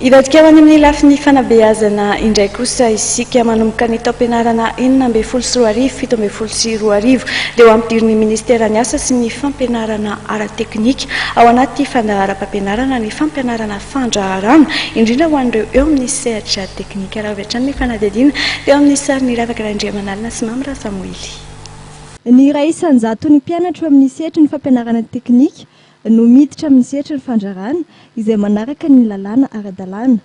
Ivadika ho any amin'ny lafiny fanabeazana indray kosa isika manomboka ny taom-pianarana 9 dia ho ampidiriny ministera ny asa sy ny fampianarana ara-teknika ao anaty fandaharam-pampianarana ny fampianarana fandraharana indrindra ho an'ireo eo amin'ny sehatra teknika. Raha avy hatrany ny fanadihadiana dia eo amin'ny sary ny ravaka Randriamanalina sy Mamra Samoely. Ny iray isan-jato ny mpianatra amin'ny sehatra ny fampianarana teknika no miditra amin'ny sehatra ny fandraharana izay manaraka ny lalàna ara-dalàna.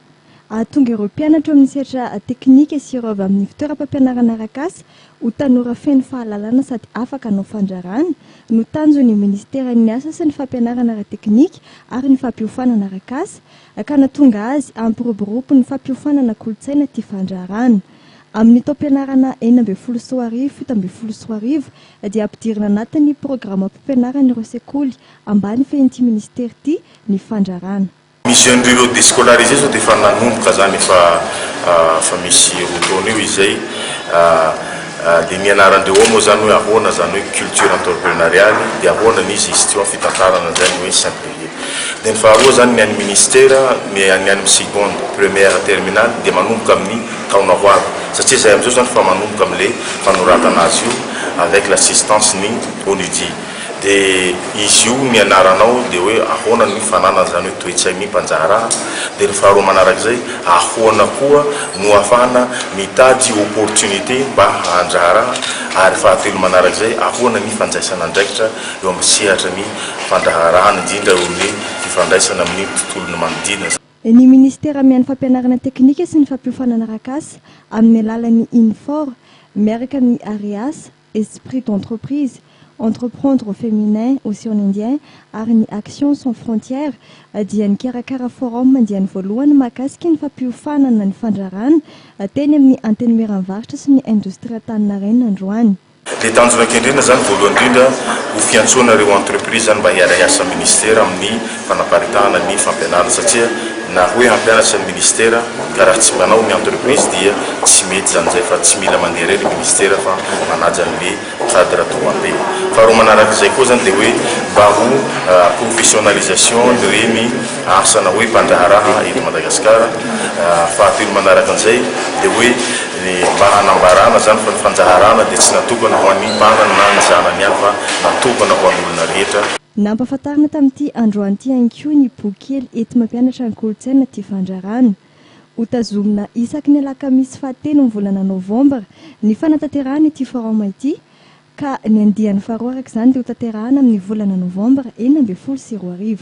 Ahatonga ireo mpianatra amin'ny sehatra teknika sy ireo avy amin'ny fitoeram-pampianarana arak'asa ho tanora feno fahalalana sady afaka hanao fandraharana no tanjon'ny ministeran'ny asa sy ny fampianarana ara-teknika ary ny fampiofanana arak'asa ka nahatonga azy ampiroborobo ny fampiofanana kolontsaina ty fandraharana. Amin'ny taom-pianarana 9 dia ampidirina anatin'ny programa fampianarana ireo sekoly ambany fehin'ity ministera ity ny fandraharana. Misy an'ireo déscolarisé zao dia efa nanomboka zany efa misy rotaona eo izay dia nianarandreo ao moa zany hoe ahoana zany hoe culture entrepreneuriale dia ahoana n'izy gestion fitantarana zany hoe simplifié. Dia ny faharoa zany ny an'ny ministera ny an'ny seconde première terminale dia manomboka amin'ny taona ho avy satria zay amin'izao zany fa manomboka amin'ilay fanoratana azy io avec l'assistance ny ONUDI. Dia izy io ny anaranao dia hoe ahoana ny fananana zany hoe toe-tsain'ny mpanjaharaha. Dia ny faharoa manarak'izay ahoana koa no ahafahana mitady opportunité mba handraharaha ary fahatelo manarak'izay ahoana ny fanjaisana andraikitra eo amin'ny sehatra ny fandraharahana indrindra eo amin'ny fifandraisana amin'ny tontolony manodidina. Ny ministera mian'ny fampianarana teknika sy ny fampiofanana arak'asa amin'ny alalan'ny INFOR miaraka amin'ny AREAS, Esprit d'entreprise, entreprendre au féminin aussi en indien ary ny Action sans frontières dia nikarakara forum mandiany voalohany mahakasika ny fampiofanana ny fandraharana teny amin'ny anteny miranvaritra sy ny indostria Antaninarenina androany. Dia tanjona kendrena zany voalohany indrindra ho fiantsoana ireo entreprise zany mba hiara-iasa ministera amin'ny fanaparitahana ny fampianarana satria na hoe hampianatra ny ministera ka raha tsy manao ny entreprise dia tsy mety zany zay fa tsy mila mandeha irery ny ministera fa manaja an'le cadre droit-be. Faharoa manarak'izay koa zany dia hoe mba ho professionnalisation ireny asana hoe mpandraharaha eto Madagasikara. Fahatelo manaraka an'izay dia hoe mba hanambarana zany fa ny fanjaharana dia tsy natokana ho an'ny mpanana na ny zanany ihany fa natokana ho an'olona rehetra. Nampahafantarina tamin'ity androany ity ihany koa ny boky kely ety mampianatra ny kolontsaina ty fandraharana. Ho tazomina isaky ny alakamisy fahatelo ny volana Novambra ny fanatanterahana ity forum ity ka ny andiany faharoa arak'izany dia ho tanterahana amin'ny volana Novambra 2024.